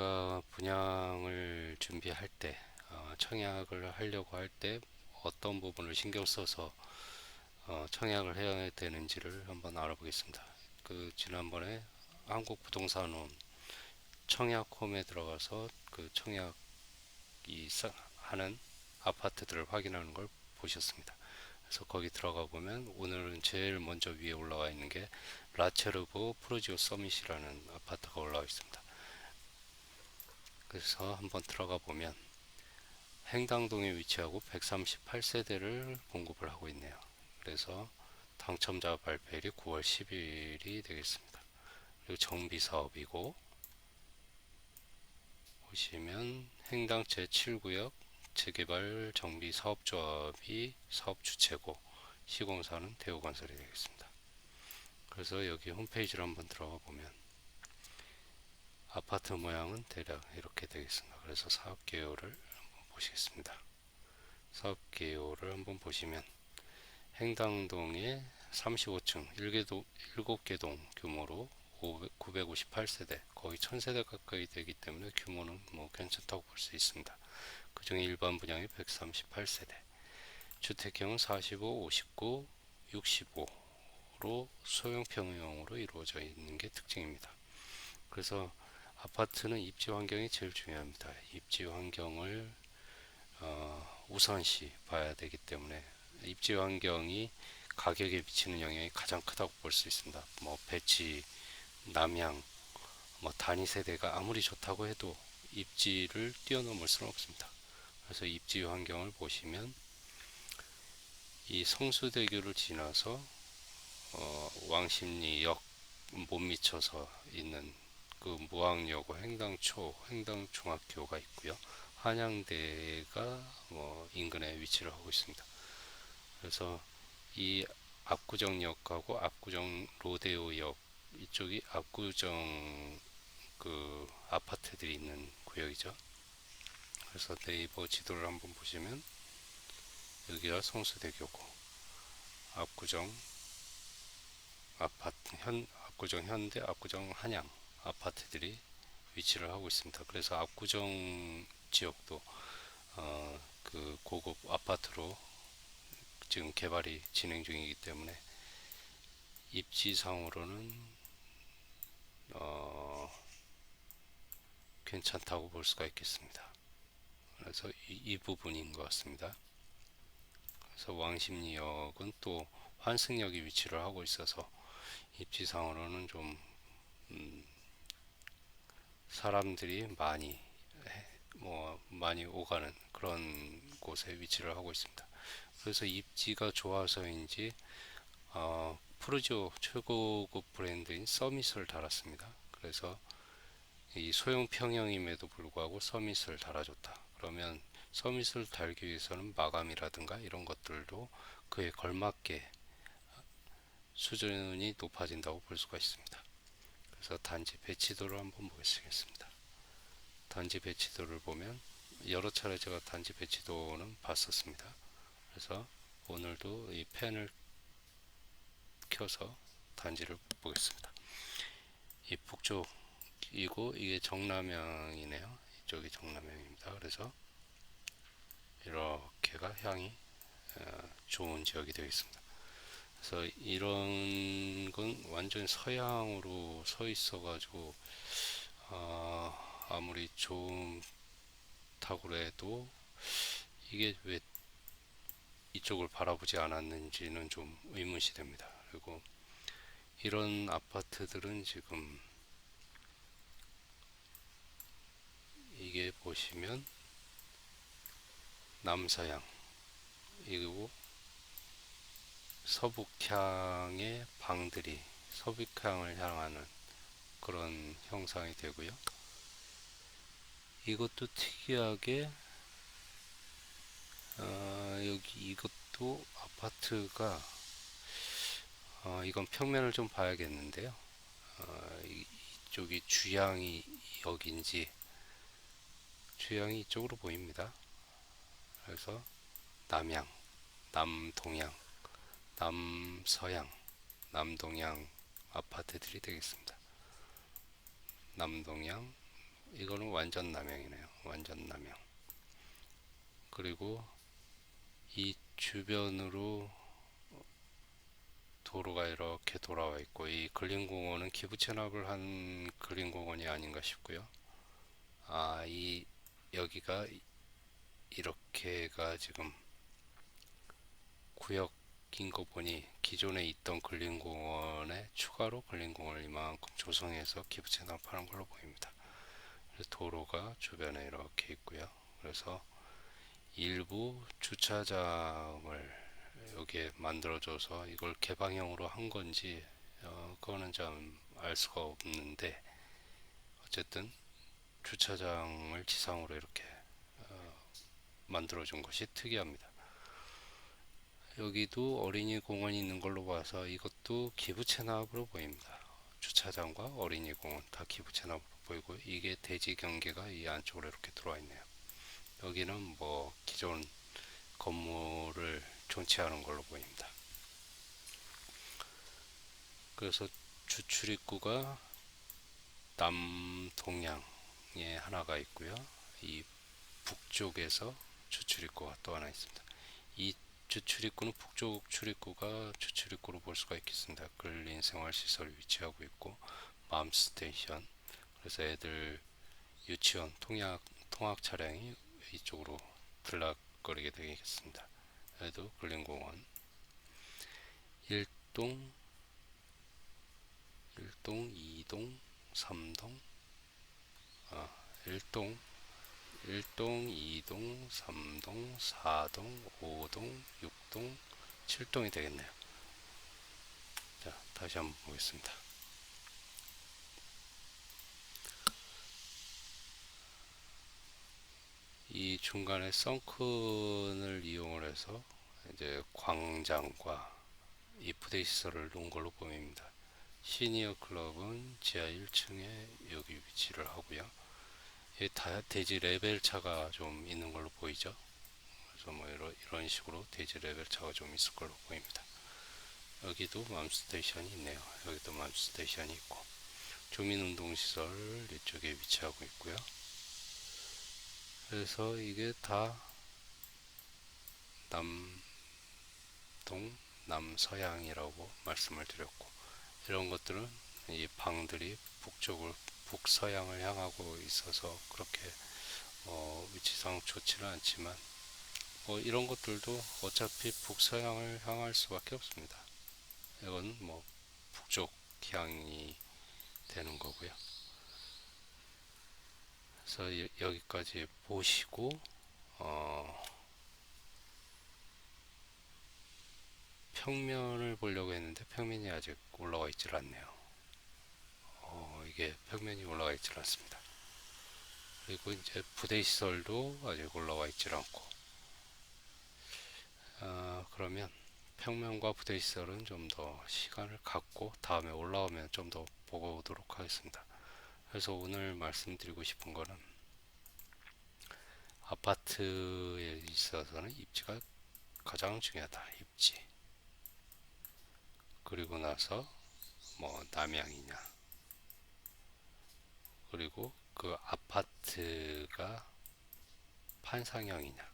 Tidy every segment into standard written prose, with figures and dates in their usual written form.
제가 분양을 준비할 때, 청약을 하려고 할 때 어떤 부분을 신경 써서 청약을 해야 되는지를 한번 알아보겠습니다. 지난번에 한국부동산원 청약홈에 들어가서 그 청약이 하는 아파트들을 확인하는 걸 보셨습니다. 그래서 거기 들어가 보면 오늘은 제일 먼저 위에 올라와 있는 게 라체르보 프로지오 서밋이라는 아파트가 올라와 있습니다. 그래서 한번 들어가 보면 행당동에 위치하고 138세대를 공급을 하고 있네요. 그래서 당첨자 발표일이 9월 10일이 되겠습니다. 그리고 정비 사업이고, 보시면 행당 제7구역 재개발 정비 사업조합이 사업 주체고, 시공사는 대우건설이 되겠습니다. 그래서 여기 홈페이지를 한번 들어가 보면 아파트 모양은 대략 이렇게 되겠습니다. 그래서 사업 개요를 한번 보시겠습니다. 사업 개요를 한번 보시면 행당동에 35층 7개 동 규모로 958세대, 거의 1000세대 가까이 되기 때문에 규모는 뭐 괜찮다고 볼 수 있습니다. 그 중에 일반 분양이 138세대, 주택형은 45, 59, 65로 소형평형으로 이루어져 있는 게 특징입니다. 그래서 아파트는 입지 환경이 제일 중요합니다. 입지 환경을 우선시 봐야 되기 때문에 입지 환경이 가격에 미치는 영향이 가장 크다고 볼 수 있습니다. 뭐 배치, 남향, 뭐 단위 세대가 아무리 좋다고 해도 입지를 뛰어넘을 수는 없습니다. 그래서 입지 환경을 보시면 이 성수대교를 지나서 왕십리역 못 미쳐서 있는 그 무학여고, 횡당초, 횡당중학교가 있고요. 한양대가 뭐 인근에 위치를 하고 있습니다. 그래서 이 압구정역하고 압구정 로데오역 이쪽이 압구정 그 아파트들이 있는 구역이죠. 그래서 네이버 지도를 한번 보시면 여기가 성수대교고 압구정 압구정 현대, 압구정 한양 아파트들이 위치를 하고 있습니다. 그래서 압구정 지역도 그 고급 아파트로 지금 개발이 진행 중이기 때문에 입지상으로는 괜찮다고 볼 수가 있겠습니다. 그래서 이 부분인 것 같습니다. 그래서 왕십리역은 또 환승역이 위치를 하고 있어서 입지상으로는 좀 사람들이 많이 오가는 그런 곳에 위치를 하고 있습니다. 그래서 입지가 좋아서인지 프루지오 최고급 브랜드인 서밋을 달았습니다. 그래서 이 소형 평형임에도 불구하고 서밋을 달아줬다. 그러면 서밋을 달기 위해서는 마감이라든가 이런 것들도 그에 걸맞게 수준이 높아진다고 볼 수가 있습니다. 그래서 단지 배치도를 한번 보시겠습니다. 단지 배치도를 보면 여러 차례 제가 단지 배치도는 봤었습니다. 그래서 오늘도 이 펜을 켜서 단지를 보겠습니다. 이 북쪽이고 이게 정남향이네요. 이쪽이 정남향입니다. 그래서 이렇게가 향이 좋은 지역이 되겠습니다. 그래서 이런 건 완전 서양으로 서 있어가지고 아무리 좋다고 해도 이게 왜 이쪽을 바라보지 않았는지는 좀 의문이 됩니다. 그리고 이런 아파트들은 지금 이게 보시면 남서향 이고 서북향의 방들이 서북향을 향하는 그런 형상이 되고요. 이것도 특이하게 여기 이것도 아파트가 이건 평면을 좀 봐야겠는데요. 이쪽이 주향이 여기인지 주향이 이쪽으로 보입니다. 그래서 남향, 남동향, 남서향, 남동향 아파트들이 되겠습니다. 남동향 이거는 완전 남향이네요. 완전 남향. 그리고 이 주변으로 도로가 이렇게 돌아와 있고, 이 근린공원은 기부 체납을 한 근린공원이 아닌가 싶고요. 이 여기가 이렇게가 지금 구역인 거 보니 기존에 있던 근린공원에 추가로 근린공원을 이만큼 조성해서 기부 체납하는 걸로 보입니다. 그래서 도로가 주변에 이렇게 있고요. 그래서 일부 주차장을 여기에 만들어줘서 이걸 개방형으로 한 건지 그거는 좀 알 수가 없는데, 어쨌든 주차장을 지상으로 이렇게 만들어준 것이 특이합니다. 여기도 어린이 공원이 있는 걸로 봐서 이것도 기부 체납으로 보입니다. 주차장과 어린이 공원 다 기부 체납으로 보이고, 이게 대지 경계가 이 안쪽으로 이렇게 들어와 있네요. 여기는 뭐 기존 건물을 존치하는 걸로 보입니다. 그래서 주출입구가 남동향에 하나가 있고요. 이 북쪽에서 주출입구가 또 하나 있습니다. 이 주출입구는 북쪽 출입구가 주출입구로 볼 수가 있겠습니다. 근린 생활시설이 위치하고 있고, 맘스테이션, 그래서 애들 유치원 통학 차량이 이쪽으로 들락거리게 되겠습니다. 여기도 근린공원 1동, 1동, 2동, 3동, 1동, 1동, 2동, 3동, 4동, 5동, 6동, 7동이 되겠네요. 자, 다시 한번 보겠습니다. 이 중간에 썬큰을 이용을 해서 이제 광장과 이 부대 시설을 놓은 걸로 보입니다. 시니어 클럽은 지하 1층에 여기 위치를 하고요. 다 대지 레벨 차가 좀 있는 걸로 보이죠. 그래서 뭐 이런 식으로 대지 레벨 차가 좀 있을 걸로 보입니다. 여기도 맘스테이션이 있네요. 여기도 맘스테이션이 있고, 주민운동시설 이쪽에 위치하고 있고요. 그래서 이게 다 남동, 남서향이라고 말씀을 드렸고, 이런 것들은 이 방들이 북서향을 향하고 있어서 그렇게 위치상 좋지는 않지만, 이런 것들도 어차피 북서향을 향할 수밖에 없습니다. 이건 뭐 북쪽 향이 되는 거고요. 그래서 여기까지 보시고 평면을 보려고 했는데 평면이 아직 올라와 있질 않네요. 이게 평면이 올라와 있질 않습니다. 그리고 이제 부대 시설도 아직 올라와 있질 않고, 그러면 평면과 부대 시설은 좀 더 시간을 갖고 다음에 올라오면 좀 더 보고 오도록 하겠습니다. 그래서 오늘 말씀드리고 싶은 거는, 아파트에 있어서는 입지가 가장 중요하다. 입지. 그리고 나서 뭐 남향이냐, 그리고 그 아파트가 판상형이냐,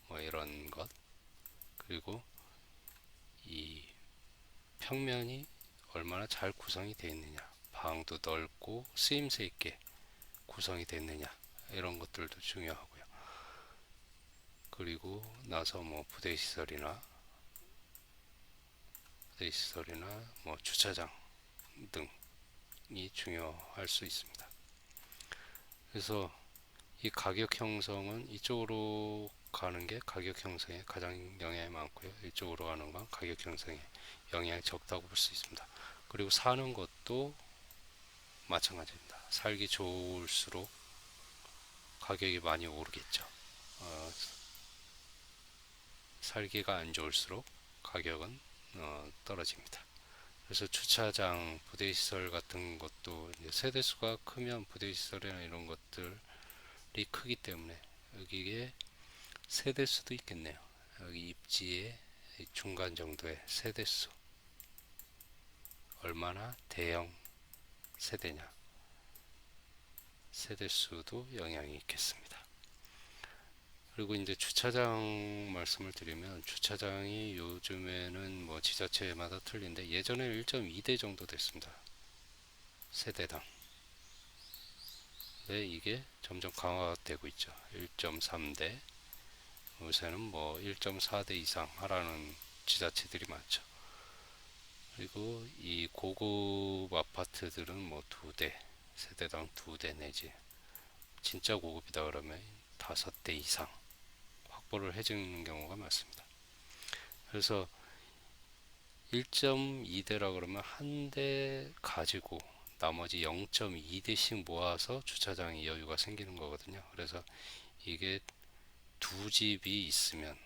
뭐 이런 것, 그리고 이 평면이 얼마나 잘 구성이 되어 있느냐, 방도 넓고 쓰임새 있게 구성이 됐느냐, 이런 것들도 중요하고요. 그리고 나서 뭐 부대시설이나 뭐 주차장 등이 중요할 수 있습니다. 그래서 이 가격 형성은 이쪽으로 가는 게 가격 형성에 가장 영향이 많고요. 이쪽으로 가는 건 가격 형성에 영향이 적다고 볼 수 있습니다. 그리고 사는 것도 마찬가지입니다. 살기 좋을수록 가격이 많이 오르겠죠. 살기가 안 좋을수록 가격은 떨어집니다. 그래서 주차장, 부대시설 같은 것도 세대수가 크면 부대시설이나 이런 것들이 크기 때문에 여기에 세대수도 있겠네요. 여기 입지의 중간 정도의 세대수, 얼마나 대형 세대냐, 세대수도 영향이 있겠습니다. 그리고 이제 주차장 말씀을 드리면, 주차장이 요즘에는 뭐 지자체마다 틀린데 예전에 1.2대 정도 됐습니다. 세대당. 네, 이게 점점 강화되고 있죠. 1.3대, 요새는 뭐 1.4대 이상 하라는 지자체들이 많죠. 그리고 이 고급 아파트들은 뭐 2대, 세대당 2대 내지 진짜 고급이다 그러면 5대 이상 확보를 해주는 경우가 많습니다. 그래서 1.2대라 그러면 한 대 가지고 나머지 0.2대씩 모아서 주차장이 여유가 생기는 거거든요. 그래서 이게 두 집이 있으면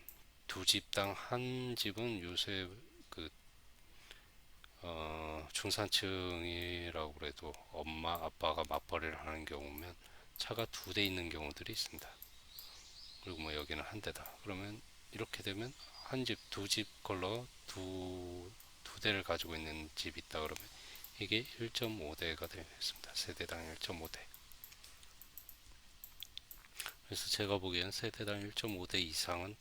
두 집당 한 집은 요새 그 중산층이라고 그래도 엄마 아빠가 맞벌이를 하는 경우면 차가 2대 있는 경우들이 있습니다. 그리고 뭐 여기는 한 대다. 그러면 이렇게 되면 한 집, 두 집 걸러 두 대를 가지고 있는 집이 있다 그러면 이게 1.5대가 되겠습니다. 세대당 1.5대. 그래서 제가 보기엔 세대당 1.5대 이상은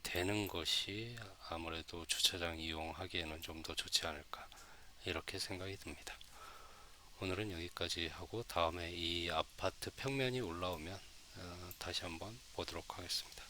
되는 것이 아무래도 주차장 이용하기에는 좀 더 좋지 않을까, 이렇게 생각이 듭니다. 오늘은 여기까지 하고 다음에 이 아파트 평면이 올라오면 다시 한번 보도록 하겠습니다.